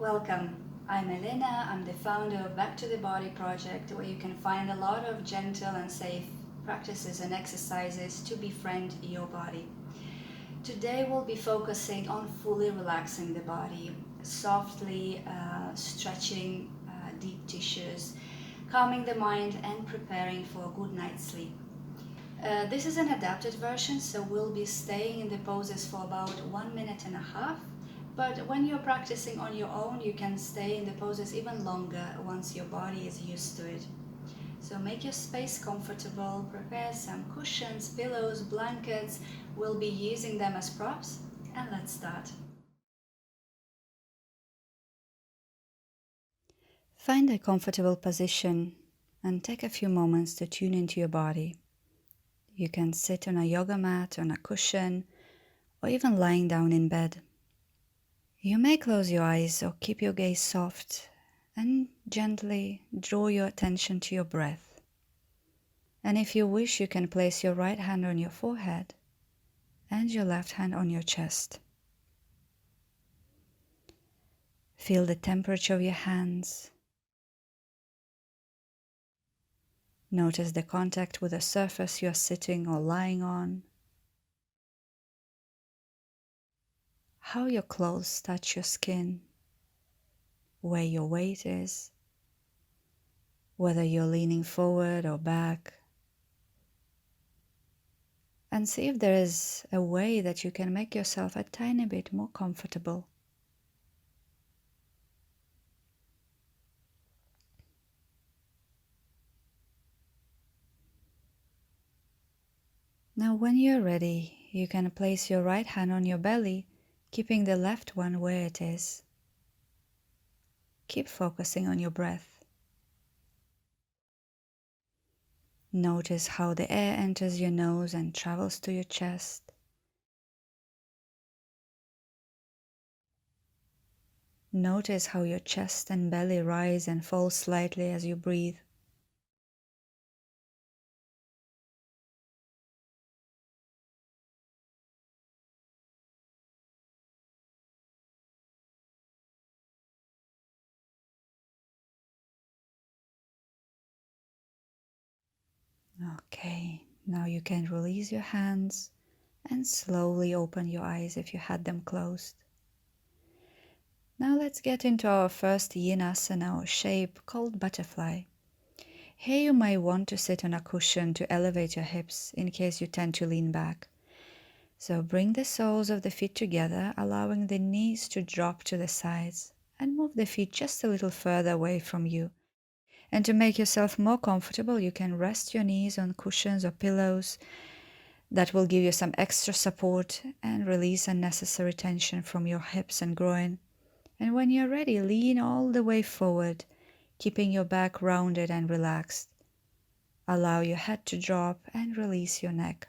Welcome. I'm Elena. I'm the founder of Back to the Body project, where you can find a lot of gentle and safe practices and exercises to befriend your body. Today we'll be focusing on fully relaxing the body, softly stretching deep tissues, calming the mind, and preparing for a good night's sleep. This is an adapted version, so we'll be staying in the poses for about 1 minute and a half. But when you're practicing on your own, you can stay in the poses even longer once your body is used to it. So make your space comfortable, prepare some cushions, pillows, blankets. We'll be using them as props, and let's start. Find a comfortable position and take a few moments to tune into your body. You can sit on a yoga mat, on a cushion, or even lying down in bed. You may close your eyes or keep your gaze soft and gently draw your attention to your breath. And if you wish, you can place your right hand on your forehead and your left hand on your chest. Feel the temperature of your hands. Notice the contact with the surface you are sitting or lying on. How your clothes touch your skin, where your weight is, whether you're leaning forward or back. And see if there is a way that you can make yourself a tiny bit more comfortable. Now when you're ready, you can place your right hand on your belly, keeping the left one where it is. Keep focusing on your breath. Notice how the air enters your nose and travels to your chest. Notice how your chest and belly rise and fall slightly as you breathe. Okay, now you can release your hands and slowly open your eyes if you had them closed. Now let's get into our first Yin asana or shape called butterfly. Here you might want to sit on a cushion to elevate your hips in case you tend to lean back. So bring the soles of the feet together, allowing the knees to drop to the sides, and move the feet just a little further away from you. And to make yourself more comfortable, you can rest your knees on cushions or pillows. That will give you some extra support and release unnecessary tension from your hips and groin. And when you're ready, lean all the way forward, keeping your back rounded and relaxed. Allow your head to drop and release your neck.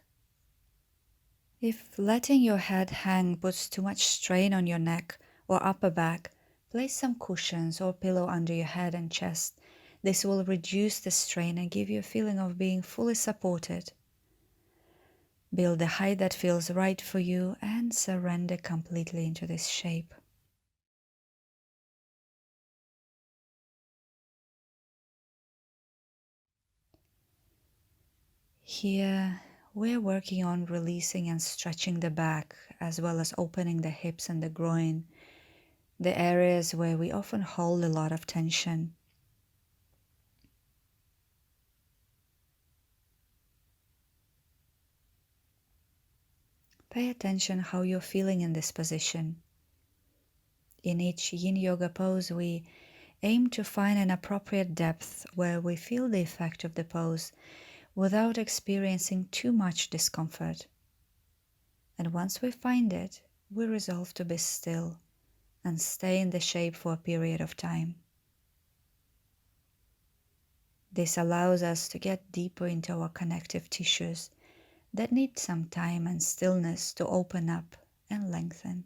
If letting your head hang puts too much strain on your neck or upper back, place some cushions or pillow under your head and chest. This will reduce the strain and give you a feeling of being fully supported. Build the height that feels right for you and surrender completely into this shape. Here, we're working on releasing and stretching the back, as well as opening the hips and the groin, the areas where we often hold a lot of tension. Pay attention how you're feeling in this position. In each Yin Yoga pose, we aim to find an appropriate depth where we feel the effect of the pose without experiencing too much discomfort. And once we find it, we resolve to be still and stay in the shape for a period of time. This allows us to get deeper into our connective tissues that need some time and stillness to open up and lengthen.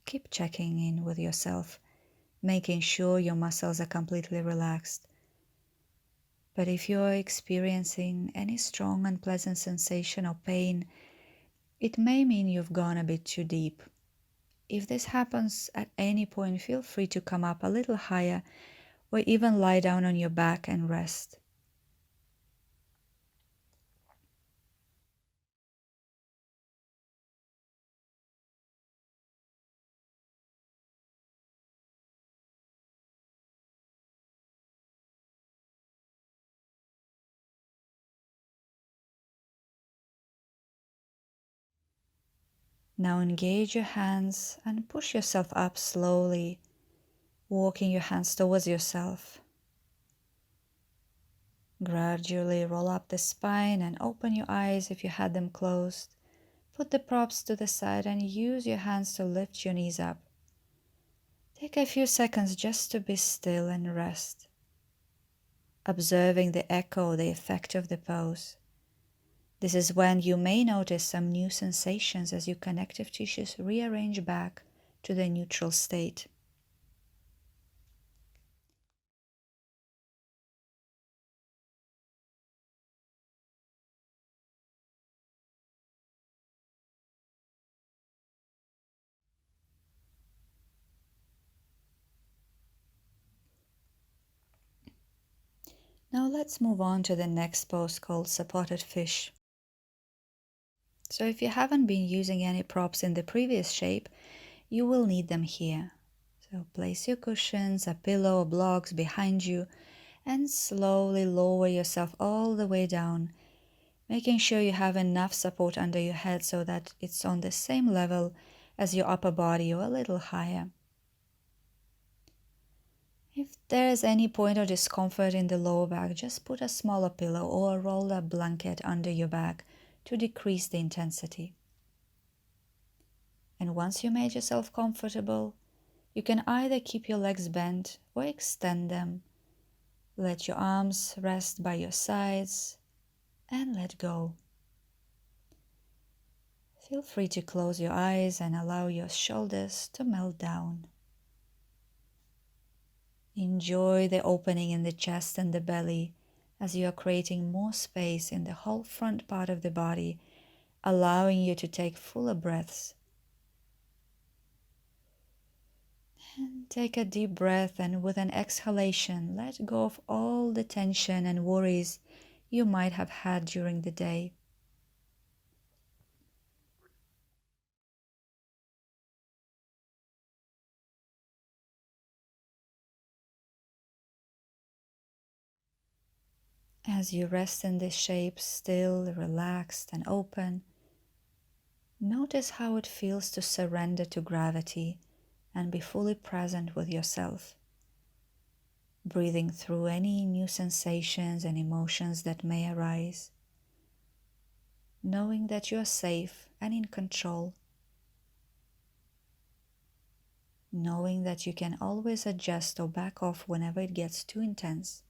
Keep checking in with yourself, making sure your muscles are completely relaxed. But if you are experiencing any strong unpleasant sensation or pain, It may mean you've gone a bit too deep. If this happens at any point, feel free to come up a little higher or even lie down on your back and rest. Now engage your hands and push yourself up slowly, walking your hands towards yourself. Gradually roll up the spine and open your eyes if you had them closed. Put the props to the side and use your hands to lift your knees up. Take a few seconds just to be still and rest, observing the echo, the effect of the pose. This is when you may notice some new sensations as your connective tissues rearrange back to the neutral state. Now let's move on to the next pose called supported fish. So if you haven't been using any props in the previous shape, you will need them here. So place your cushions, a pillow, or blocks behind you and slowly lower yourself all the way down, making sure you have enough support under your head so that it's on the same level as your upper body or a little higher. If there is any point of discomfort in the lower back, just put a smaller pillow or a rolled up blanket under your back to decrease the intensity. And once you made yourself comfortable, you can either keep your legs bent or extend them. Let your arms rest by your sides and let go. Feel free to close your eyes and allow your shoulders to melt down. Enjoy the opening in the chest and the belly as you are creating more space in the whole front part of the body, allowing you to take fuller breaths. And take a deep breath and with an exhalation, let go of all the tension and worries you might have had during the day. As you rest in this shape, still, relaxed and open, notice how it feels to surrender to gravity and be fully present with yourself, breathing through any new sensations and emotions that may arise, knowing that you are safe and in control, knowing that you can always adjust or back off whenever it gets too intense.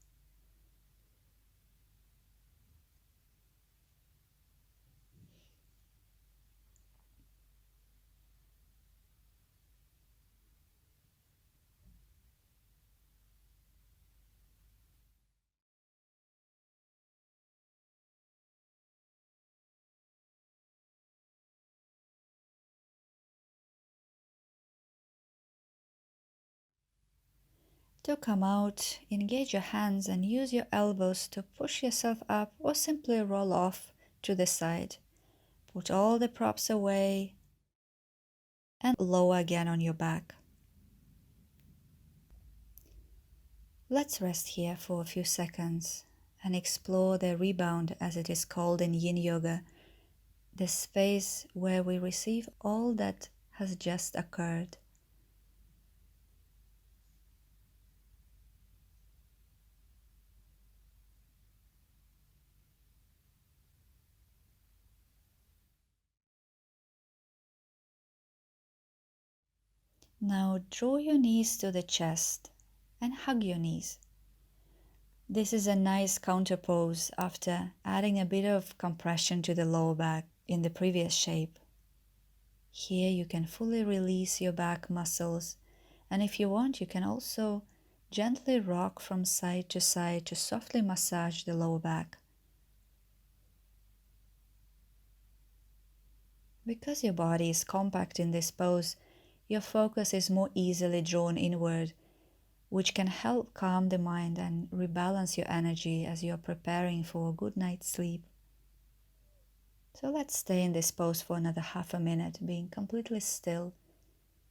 To come out, engage your hands and use your elbows to push yourself up or simply roll off to the side. Put all the props away and lower again on your back. Let's rest here for a few seconds and explore the rebound, as it is called in Yin Yoga, the space where we receive all that has just occurred. Now draw your knees to the chest and hug your knees. This is a nice counter pose after adding a bit of compression to the lower back in the previous shape. Here you can fully release your back muscles, and if you want, you can also gently rock from side to side to softly massage the lower back. Because your body is compact in this pose, your focus is more easily drawn inward, which can help calm the mind and rebalance your energy as you are preparing for a good night's sleep. So let's stay in this pose for another half a minute, being completely still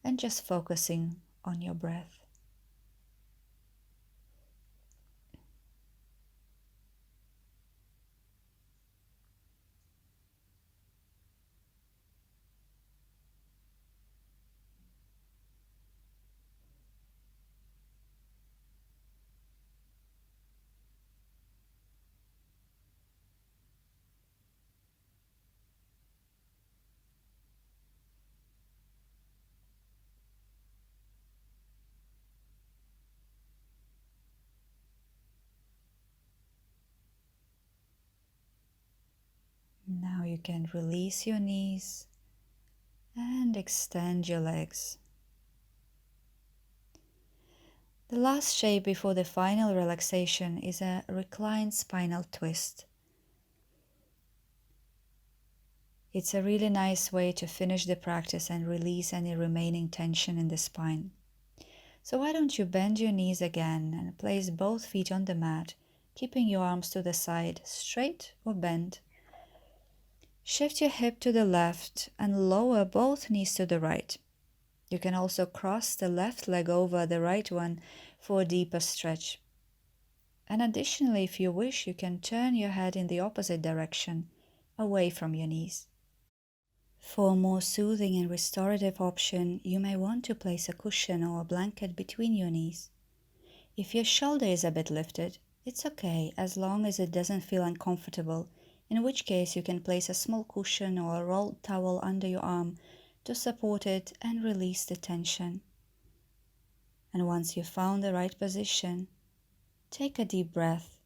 and just focusing on your breath. Now you can release your knees and extend your legs. The last shape before the final relaxation is a reclined spinal twist. It's a really nice way to finish the practice and release any remaining tension in the spine. So why don't you bend your knees again and place both feet on the mat, keeping your arms to the side, straight or bent. Shift your hip to the left and lower both knees to the right. You can also cross the left leg over the right one for a deeper stretch. And additionally, if you wish, you can turn your head in the opposite direction, away from your knees. For a more soothing and restorative option, you may want to place a cushion or a blanket between your knees. If your shoulder is a bit lifted, it's okay as long as it doesn't feel uncomfortable, in which case you can place a small cushion or a rolled towel under your arm to support it and release the tension. And once you've found the right position, take a deep breath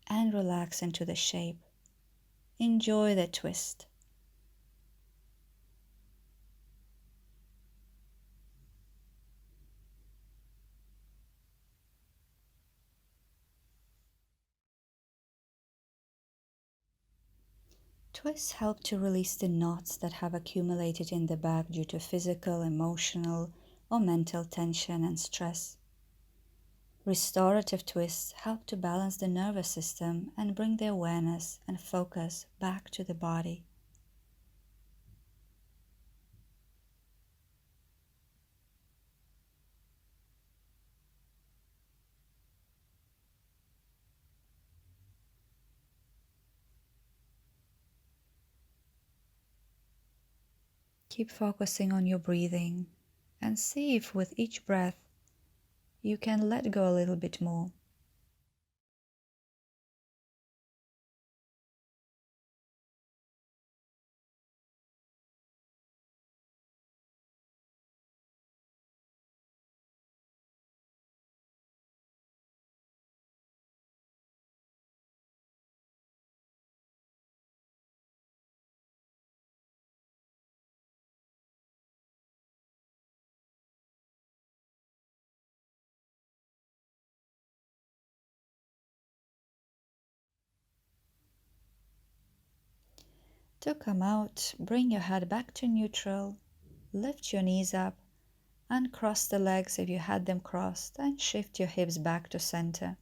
and relax into the shape. Enjoy the twist. Twists help to release the knots that have accumulated in the back due to physical, emotional, or mental tension and stress. Restorative twists help to balance the nervous system and bring the awareness and focus back to the body. Keep focusing on your breathing and see if with each breath you can let go a little bit more. To come out, bring your head back to neutral, lift your knees up, uncross the legs if you had them crossed, and shift your hips back to center.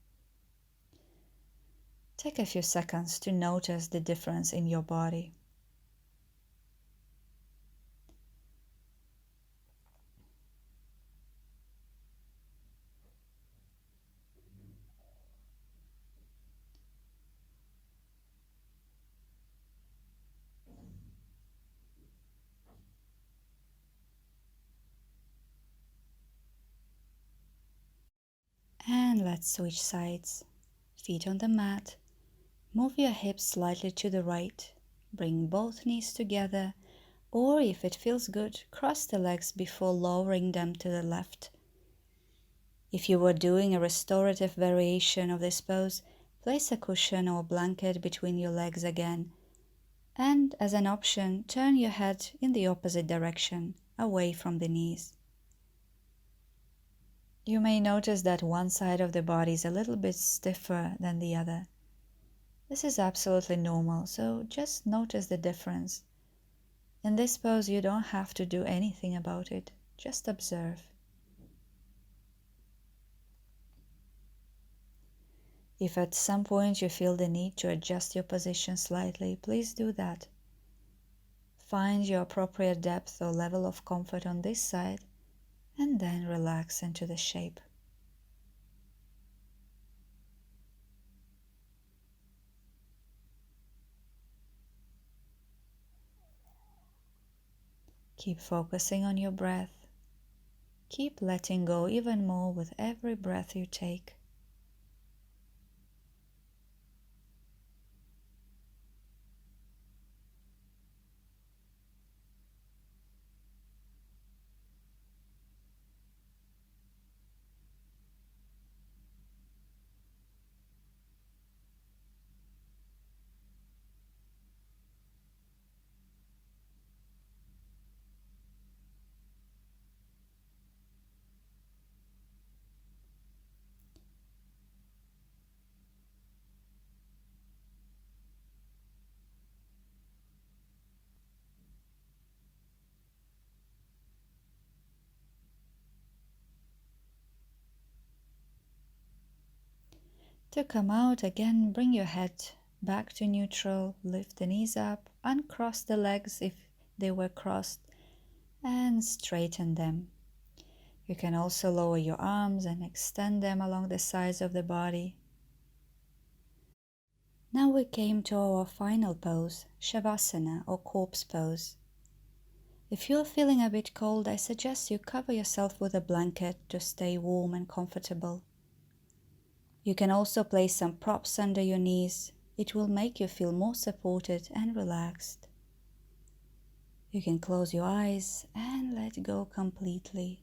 Take a few seconds to notice the difference in your body. And let's switch sides. Feet on the mat. Move your hips slightly to the right. Bring both knees together, or if it feels good, cross the legs before lowering them to the left. If you were doing a restorative variation of this pose, place a cushion or blanket between your legs again. And as an option, turn your head in the opposite direction, away from the knees. You may notice that one side of the body is a little bit stiffer than the other. This is absolutely normal, so just notice the difference. In this pose, you don't have to do anything about it, just observe. If at some point you feel the need to adjust your position slightly, please do that. Find your appropriate depth or level of comfort on this side, and then relax into the shape. Keep focusing on your breath. Keep letting go even more with every breath you take. To come out again, bring your head back to neutral, lift the knees up, uncross the legs if they were crossed, and straighten them. You can also lower your arms and extend them along the sides of the body. Now we came to our final pose, Shavasana or corpse pose. If you're feeling a bit cold, I suggest you cover yourself with a blanket to stay warm and comfortable. You can also place some props under your knees. It will make you feel more supported and relaxed. You can close your eyes and let go completely.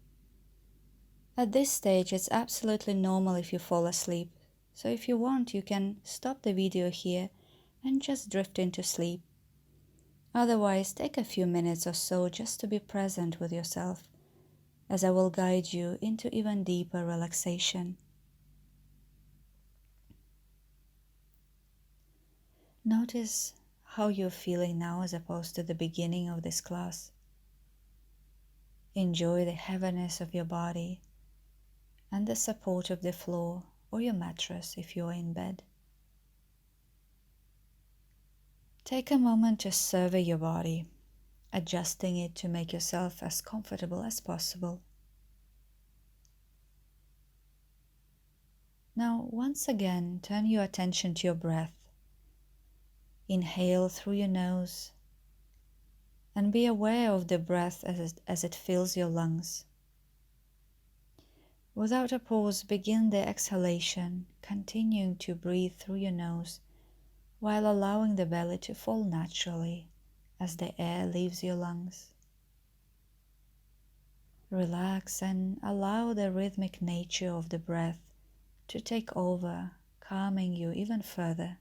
At this stage, it's absolutely normal if you fall asleep. So if you want, you can stop the video here and just drift into sleep. Otherwise, take a few minutes or so just to be present with yourself, as I will guide you into even deeper relaxation. Notice how you're feeling now as opposed to the beginning of this class. Enjoy the heaviness of your body and the support of the floor or your mattress if you are in bed. Take a moment to survey your body, adjusting it to make yourself as comfortable as possible. Now, once again, turn your attention to your breath. Inhale through your nose and be aware of the breath as it fills your lungs. Without a pause, begin the exhalation, continuing to breathe through your nose while allowing the belly to fall naturally as the air leaves your lungs. Relax and allow the rhythmic nature of the breath to take over, calming you even further.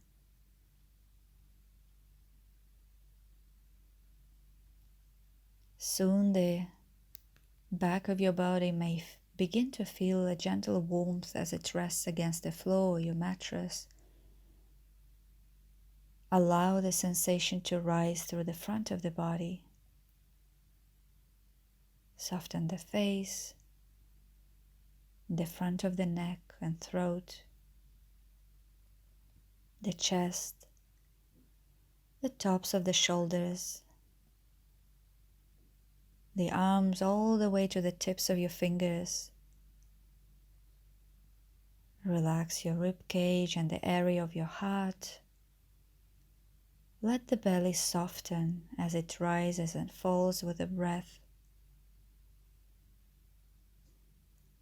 Soon the back of your body may begin to feel a gentle warmth as it rests against the floor or your mattress. Allow the sensation to rise through the front of the body. Soften the face, the front of the neck and throat, the chest, the tops of the shoulders, the arms all the way to the tips of your fingers. Relax your rib cage and the area of your heart. Let the belly soften as it rises and falls with the breath.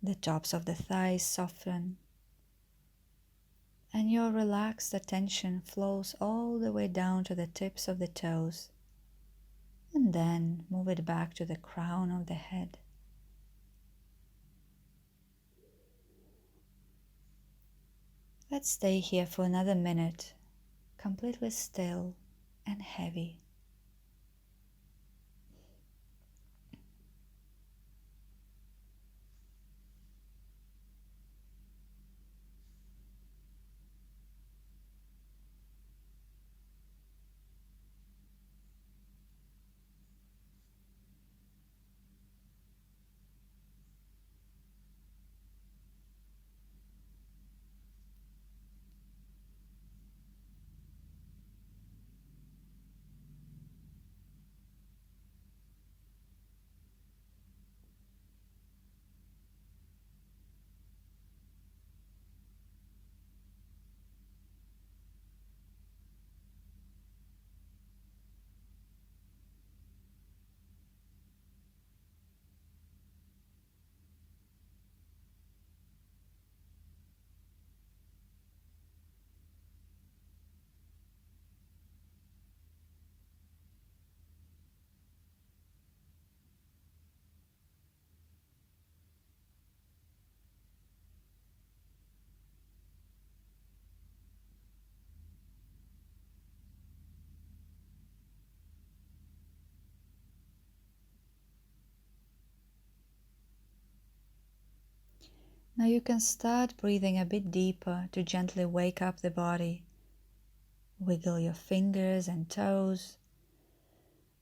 The tops of the thighs soften, and your relaxed attention flows all the way down to the tips of the toes, and then move it back to the crown of the head. Let's stay here for another minute, completely still and heavy. Now you can start breathing a bit deeper to gently wake up the body. Wiggle your fingers and toes.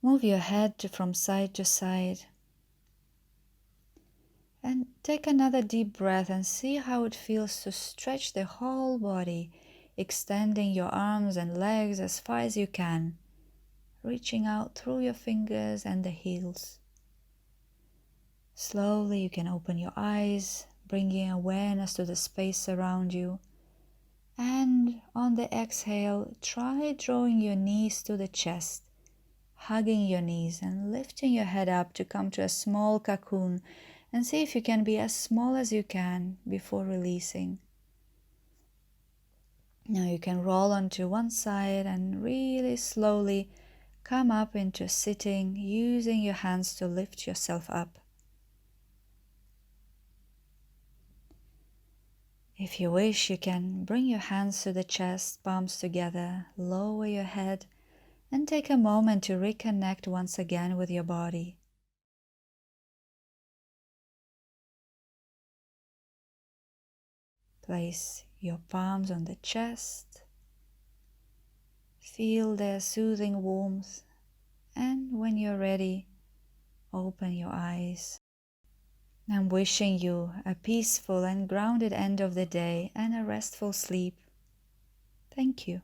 Move your head from side to side. And take another deep breath and see how it feels to stretch the whole body, extending your arms and legs as far as you can, reaching out through your fingers and the heels. Slowly you can open your eyes, bringing awareness to the space around you. And on the exhale, try drawing your knees to the chest, hugging your knees and lifting your head up to come to a small cocoon, and see if you can be as small as you can before releasing. Now you can roll onto one side and really slowly come up into sitting, using your hands to lift yourself up. If you wish, you can bring your hands to the chest, palms together, lower your head, and take a moment to reconnect once again with your body. Place your palms on the chest. Feel their soothing warmth, and when you're ready, open your eyes. I'm wishing you a peaceful and grounded end of the day and a restful sleep. Thank you.